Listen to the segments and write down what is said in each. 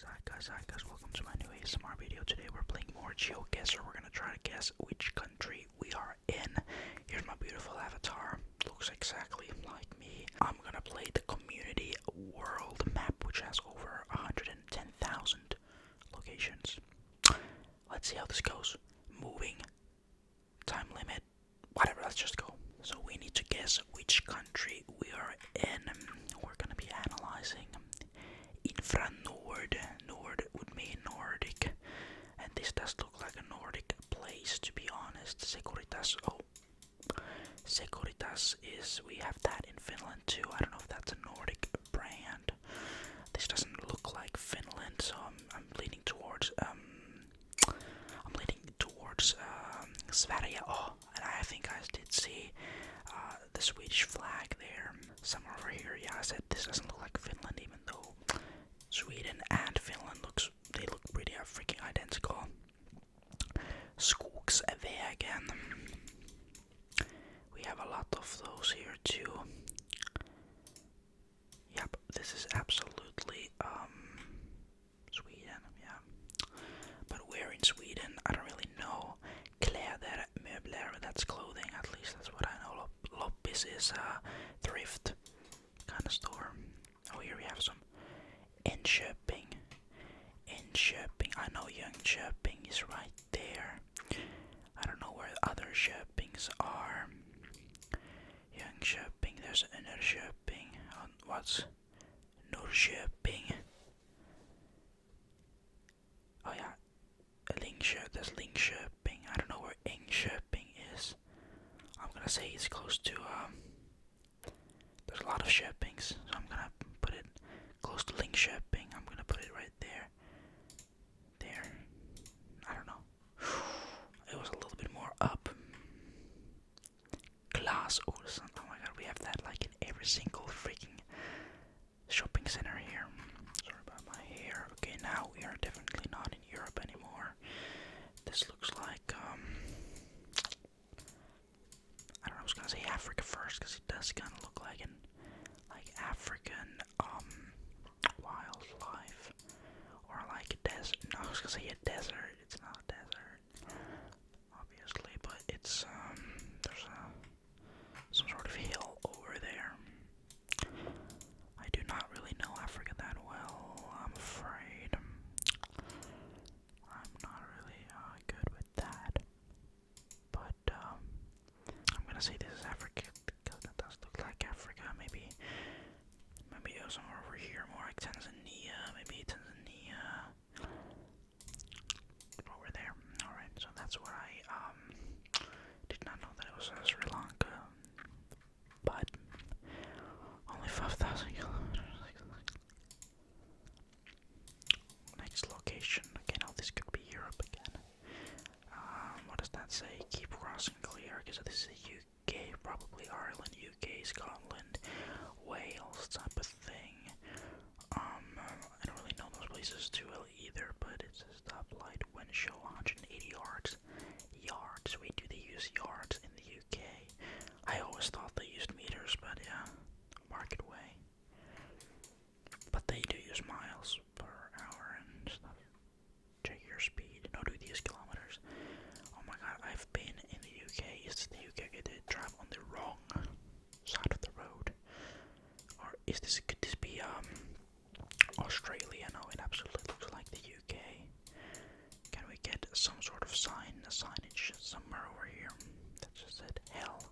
Hi guys, welcome to my new ASMR video. Today we're playing more GeoGuessr. We're gonna try to guess which country we are in. Here's my beautiful avatar. Looks exactly like me. I'm gonna play the community world map, which has over 110,000 locations. Let's see how this goes. Moving, time limit, whatever, let's just go. So we need to guess which country we are in. We're gonna be analyzing Infranord. Nord would mean Nordic, and this does look like a Nordic place, to be honest. Securitas. Oh, Securitas is, we have that in Finland too. I don't know if that's a Nordic brand. This doesn't look like Finland, so I'm leaning towards Sverige. Oh, and I think I did see the Swedish flag there. Somewhere over here. Yeah, I said this doesn't look like Finland, even though Sweden and Finland they look pretty freaking identical. Skogsvägen. We have a lot of those here too. Yep, this is absolutely Sweden, yeah. But where in Sweden? I don't really know. Kläder, möbler, that's clothing, at least that's what I know. Loppis is a thrift kind of store. Oh, here we have some. Enköping. I know Jönköping is right there. I don't know where the other Köpings are. Jönköping, there's Norrköping. What's Norrköping? Oh yeah, there's Linköping. I don't know where Enköping is. I'm gonna say it's close to, there's a lot of Köpings, so I'm gonna put it close to Linköping. I'm gonna put it right there. There. I don't know. It was a little bit more up. Clas Olsson. Oh my god, we have that like in every single freaking shopping center here. Sorry about my hair. Okay, now we are definitely not in Europe anymore. This looks like, I don't know, I was gonna say Africa first, because it does kind of look like African, wildlife. Or like a desert. No, I was gonna say a desert. It's not a desert, obviously, but it's, there's some sort of hill over there. I do not really know Africa that well, I'm afraid. I'm not really good with that. But I'm gonna say this is Africa because it does look like Africa. Maybe somewhere over here, more like Tanzania. Maybe Tanzania. Over there. Alright, so that's where I did not know that it was Sri Lanka. But only 5,000 kilometers. Next location. Okay, now this could be Europe again. What does that say? Keep crossing clear. Okay, so this is the UK, probably Ireland, UK, Scotland, Wales type of thing. I don't really know those places too well either, but it says stoplight when show 180 yards. Yards, wait, do they use yards in the UK? I always thought they used meters, but yeah, market way. But they do use miles per hour and stuff. Check your speed. No, do these kilometers. Oh my god, I've been in the UK. Is the UK okay to drive on the wrong side of the road? Or could this be Australia? No, it absolutely looks like the UK. Can we get some sort of signage somewhere over here that just said hell?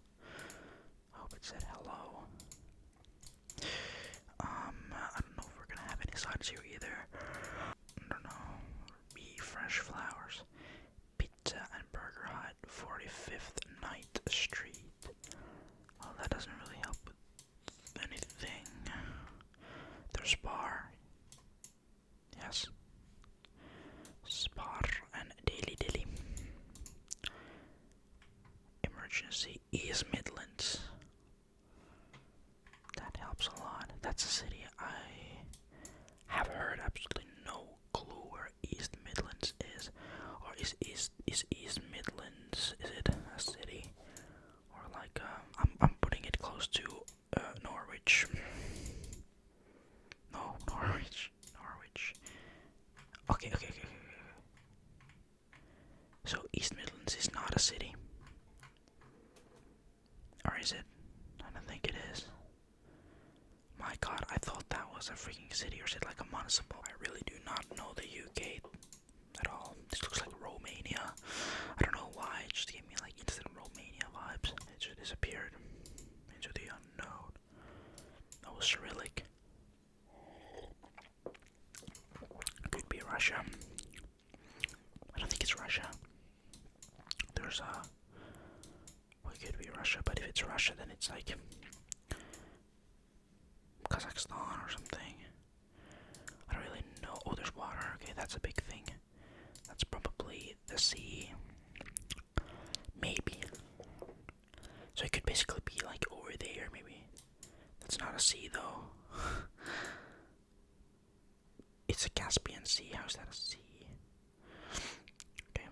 I hope it said hello. I don't know if we're gonna have any signs here either. I don't know. Be fresh flowers. Pizza and Burger Hut, 45th Night Street. Well, that doesn't really help with anything. There's bar. Yes. Spar and Daily Dilly. Emergency East Midlands. Okay. So East Midlands is not a city. Or is it? I don't think it is. My god, I thought that was a freaking city, or is it like a municipal? I really do not know the UK at all. This looks like Romania. I don't know why, it just gave me like instant Romania vibes. It just disappeared into the unknown. That was Cyrillic. Could be Russia. I don't think it's Russia. There's a... Well, it could be Russia, but if it's Russia, then it's like Kazakhstan or something. I don't really know. Oh, there's water. Okay, that's a big thing. That's probably the sea. Maybe. So it could basically be like over there, maybe. That's not a sea, though. It's a Caspian Sea. How is that a sea? Okay.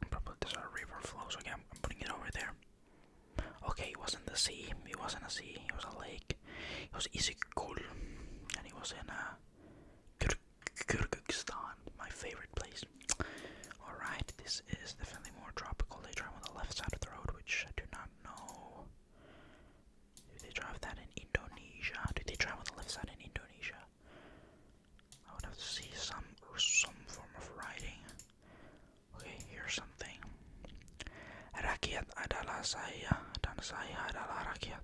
Probably there's a river flows. Okay, I'm putting it over there. Okay, it wasn't the sea. It wasn't a sea. It was a lake. It was Isikul. And it was in Kyrgyzstan, my favorite place. Alright, this is definitely more tropical. They drive on the left side of the road, which I do not know. Do they drive that in Indonesia? Do they drive on the left side in Indonesia? I would have to see some form of writing. Okay, here's something. Rakyat adalah saya dan saya adalah rakyat.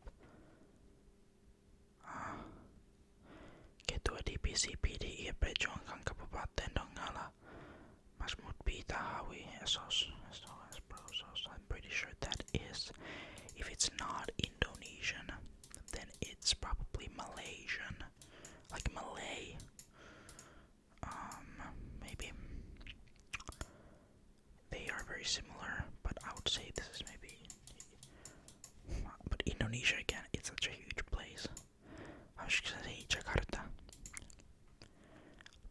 Ketua DPC PDI Perjuangan Kabupaten Donggala Mahmud Bitahawi Esos. I'm pretty sure that is. If it's not Indonesian, then it's probably Malaysian. Like Malay. Maybe. They are very similar, but I would say this is maybe. But Indonesia again, it's such a huge place. I was just gonna say Jakarta,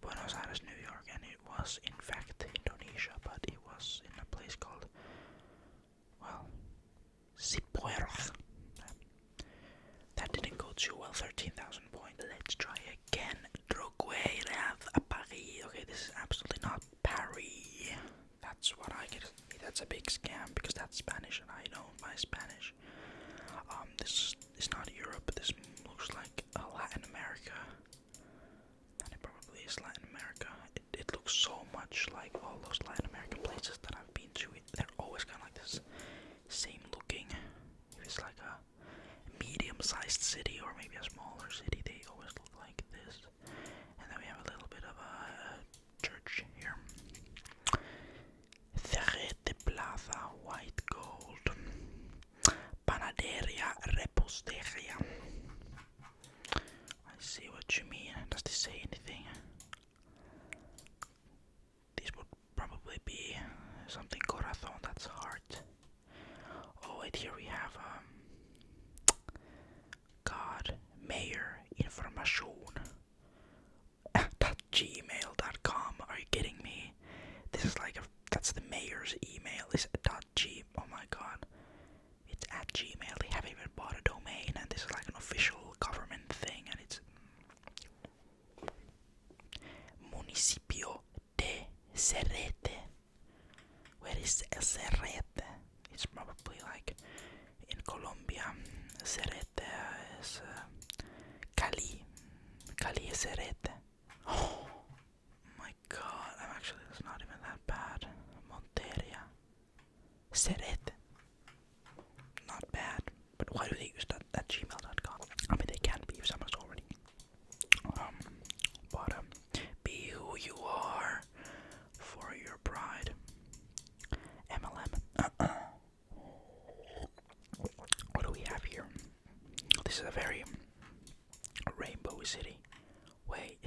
Buenos Aires, New York, and it was in fact Indonesia, but it was in a place called, well, Sipuerg. That didn't go too well, 13,000 points. Let's try again. Drogueirath a Paris. Okay, this is absolutely not Paris. That's what I get. That's a big scam because that's Spanish and I know my Spanish. This is not Europe. This looks like Latin America. And it probably is Latin America. It looks so much like all those Latin American places that I've been to. They're always kind of like this same looking. If it's like a medium-sized city or maybe a smaller city, they always look like this. And then we have a little bit of a church here. Ferrete Plaza, white gold. Panaderia, reposteria. I see what you mean. Does this say anything? This would probably be something corazon, that's heart. Oh wait, here we have God, Mayor Information .gmail.com. Are you kidding me? This is like that's the mayor's email. Is .g. Oh my god. It's at Gmail. They haven't even bought a domain, and this is like an official government thing, and it's Municipio de Serrete. Where is Serrete? It's probably like in Colombia. Serrete is Cali. Cali is Serrete. Oh my god, that's not even that bad. Monteria. Serrete. Not bad, but why do they use that at gmail.com? I mean, they can't be if someone's already. But be who you are for your pride. MLM. What do we have here? This is a very rainbowy city. Wait,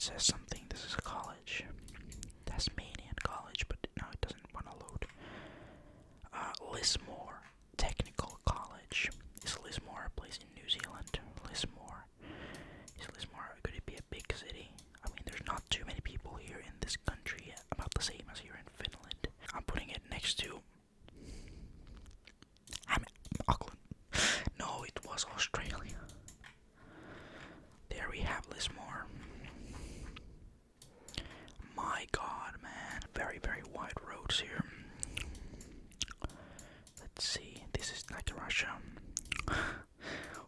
it says something. This is a college. Tasmanian College, but now it doesn't want to load. Lismore Technical College. Is Lismore a place in New Zealand? Lismore. Is Lismore, could it be a big city? I mean, there's not too many people here in this country, about the same as here in Finland. I'm putting it next to Auckland. No, it was Australia. There we have Lismore. My god, man. Very, very wide roads here. Let's see. This is like Russia.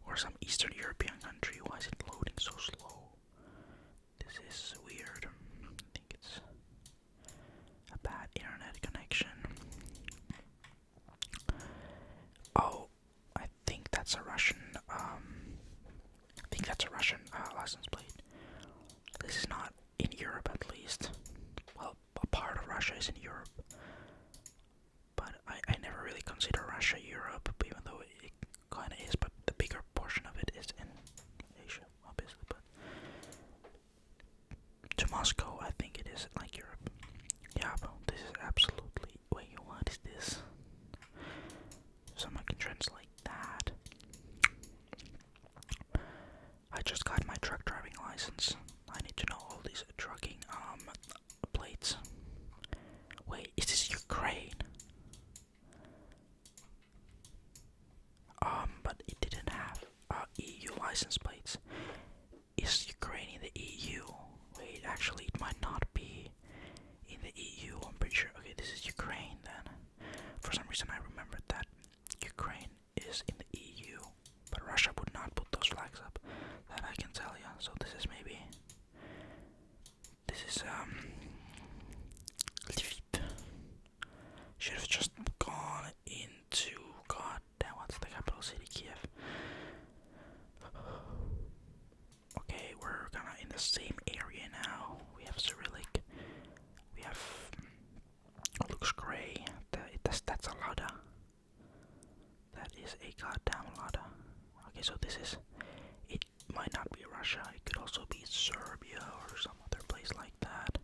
Or some Eastern European country. Why is it loading so slow? This is weird. I think it's a bad internet connection. Oh, I think that's a Russian. License plate. This is not in Europe, at least. Well, a part of Russia is in Europe, but I never really consider Russia Europe, even though it kind of is. But the bigger portion of it is in Asia, obviously. But to Moscow, I think it is like Europe. Yeah, but this is absolutely. Wait, what is this? Someone can translate that. I just got my truck driving license. I need to know all these trucking plates. Wait, is this Ukraine? But it didn't have EU license plates. Is Ukraine in the EU? Wait, actually it might not be in the EU. I'm pretty sure. Okay, this is Ukraine then. For some reason I remembered that Ukraine is in the EU, but Russia would not put those flags up. That I can tell you. So this is maybe. This is Lviv. Should have just gone into. God damn, what's the capital city? Kiev. Okay, we're kinda in the same area now. We have Cyrillic. We have. Looks gray. That's a Lada. That is a goddamn Lada. Okay, so this is. It might not be Russia. It could also be Serbia or some other place like that.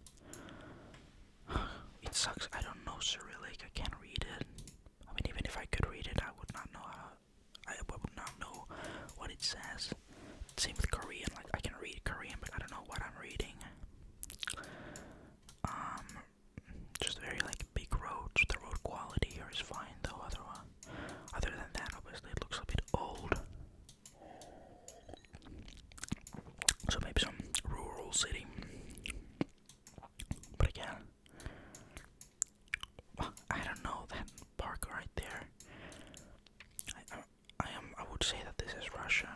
It sucks. I don't know Cyrillic. I can't read it. I mean, even if I could read it, I would not know how. I would not know what it says. Same with Korean. Like I can read Korean, but I don't know what I'm reading. Just very like big roads. The road quality here is fine, though. Other than that, obviously it looks a bit old. So maybe some rural city. But again, I don't know, that park right there. I would say that this is Russia,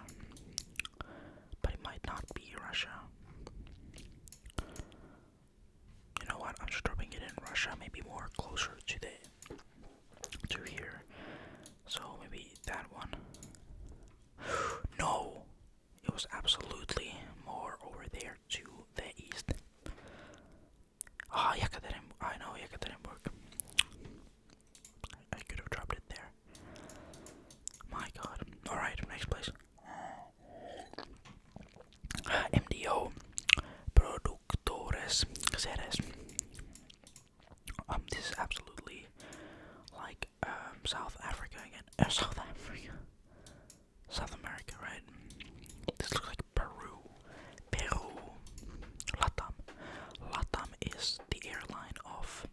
but it might not be Russia. You know what? I'm just dropping it in Russia, maybe more closer to here. So maybe that one. No, it was absolutely more over there to the east. Ah, Yekaterinburg. I know Yekaterinburg. I could have dropped it there. My god. Alright, next place. MDO Productores Ceres. This is absolutely like South Africa again. South America, right? This looks like Peru. LATAM is the airline of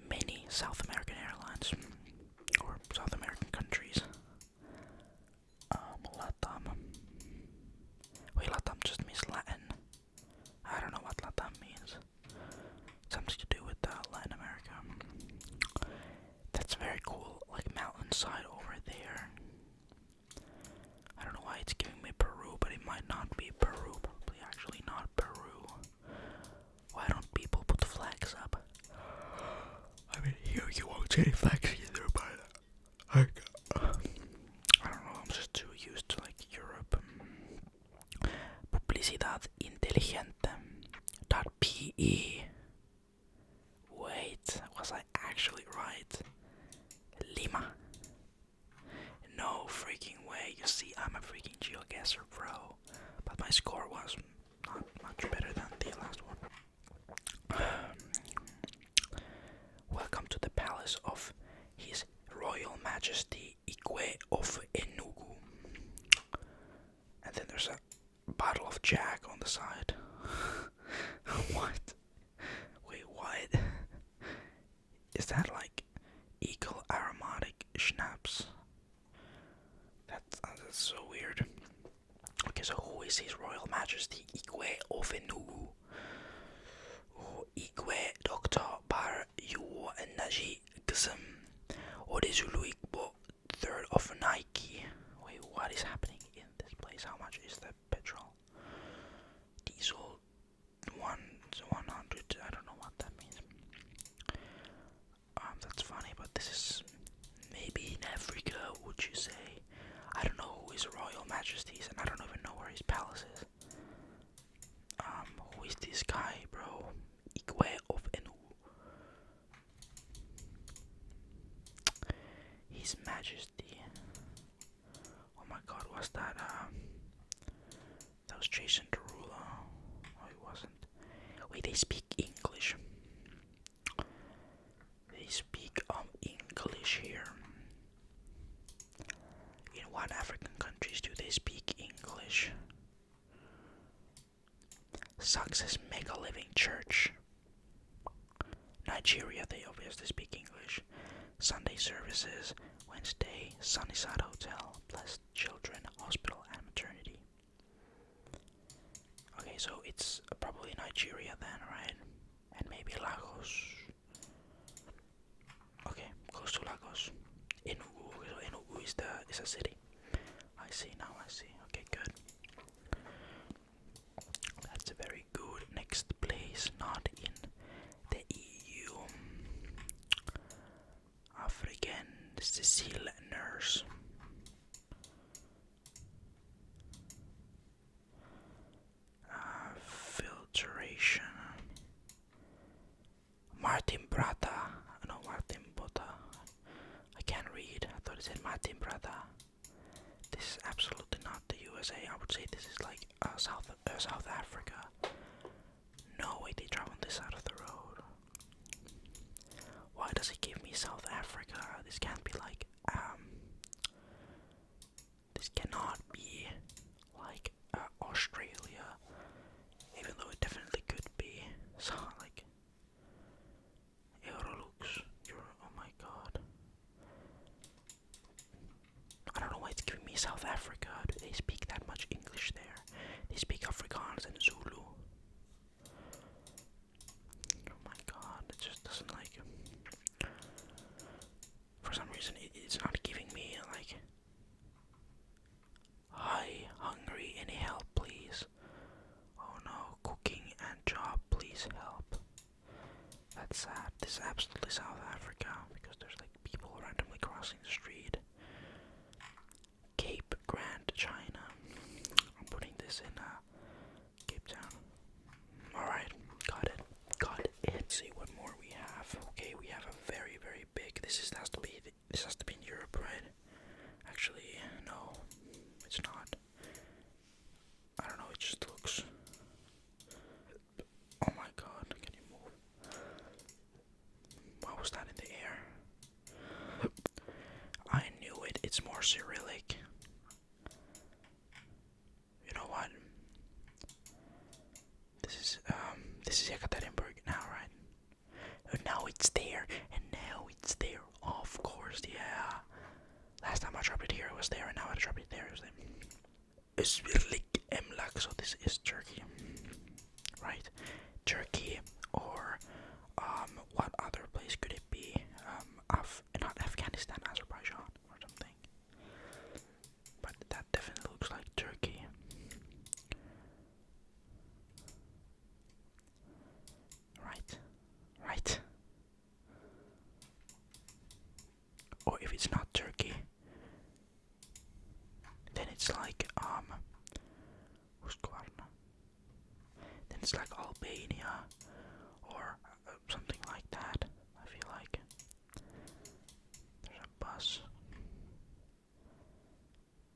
many South American airlines or South American countries. LATAM. Wait, LATAM just means Latin. I don't know what LATAM means. Something to do with Latin America. That's very cool. Like mountainside over there. I don't know why it's giving me Peru, but it might not be Peru. Probably actually not Peru. Why don't people put flags up? I mean, here you won't see any flags either, but I don't know. I'm just too used to like Europe. Publicidad inteligente.pe. Wait, was I actually right? Lima. No freaking way. You see, I'm a freaking GeoGuessr pro. But my score was not much better than the Igwe of Enugu. And then there's a bottle of Jack on the side. What? Wait, what? Is that like equal aromatic schnapps? That's so weird. Okay, so who is His Royal Majesty Igwe of Enugu? Igwe Dr. Bar Yu Naji Gsum Odezulu Igbo, 3rd of Nike. Wait, what is happening in this place? How much is the petrol? Diesel 100. I don't know what that means. That's funny, but this is maybe in Africa, would you say? I don't know who His Royal Majesty's, and I don't even know where his palace is. Who is this guy, bro? Igwe of Enugu. His Majesty. Oh my God, was that? That was Jason Derulo. Oh, it wasn't. Wait, they speak English. They speak English here. In what African countries do they speak English? Success Mega Living Church. Nigeria, they obviously speak English. Sunday services. Wednesday, Sunnyside Hotel, Blessed Children Hospital and Maternity. Okay, so it's probably Nigeria then, right? And maybe Lagos. Okay, close to Lagos. Enugu. So Enugu is a city. I see now. I see. Okay, good. That's a very good. Next place, not in the EU. African Cecile Nurse. Filtration. Martin Brata. No, Martin Bota. I can't read. I thought it said Martin Brata. This is absolutely not the USA. I would say this is like South Africa. No, wait, they drive on this side of the road. Why does it give me South Africa? This can't be like this cannot be like Australia, even though it definitely could be. So like Eurolux, oh my God. I don't know why it's giving me South Africa. Do they speak that much English there? They speak Afrikaans and Zulu. Oh my God, it just doesn't like. For some reason, it's not giving me like. Hi, hungry, any help, please? Oh no, cooking and job, please help. That's sad. This is absolutely South Africa because there's like people randomly crossing the street. Cape Grand, China. I'm putting this in Cape Town. Alright, got it. Let's see what more we have. Okay, we have a very, very big. This has to be in Europe, right? Actually, no, it's not. I don't know, it just looks. Oh my God, can you move? What was that in the air? I knew it, it's more Cyrillic. You know what? This is Yekaterinburg now, right? And now it's there, of course, yeah. Last time I dropped it here, it was there, and now I dropped it there, it was there. Svirlik Emlak, so this is Turkey, right? Turkey, or what other place could it be? Not Afghanistan, Azerbaijan, or something. But that definitely looks like Turkey. Right. Or if it's not Turkey, then it's like then it's like Albania or something like that. I feel like there's a bus.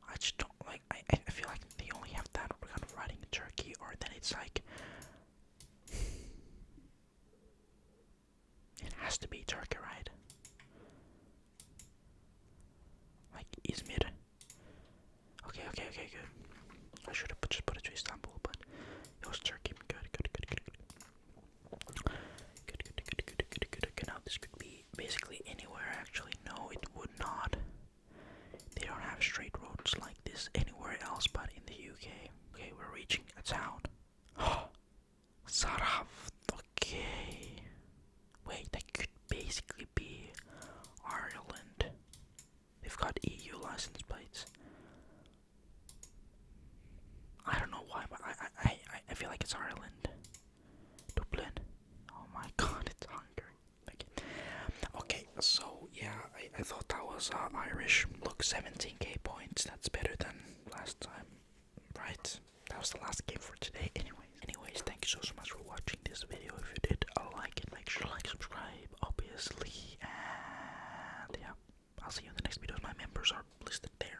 I just don't like. I feel like they only have that kind of writing in Turkey, or then it's like it has to be Turkey, right? Like, is was Irish. Look, 17k points. That's better than last time, right? That was the last game for today. Anyways, thank you so much for watching this video. If you did, like it. Make sure to like, subscribe, obviously, and yeah, I'll see you in the next video. My members are listed there.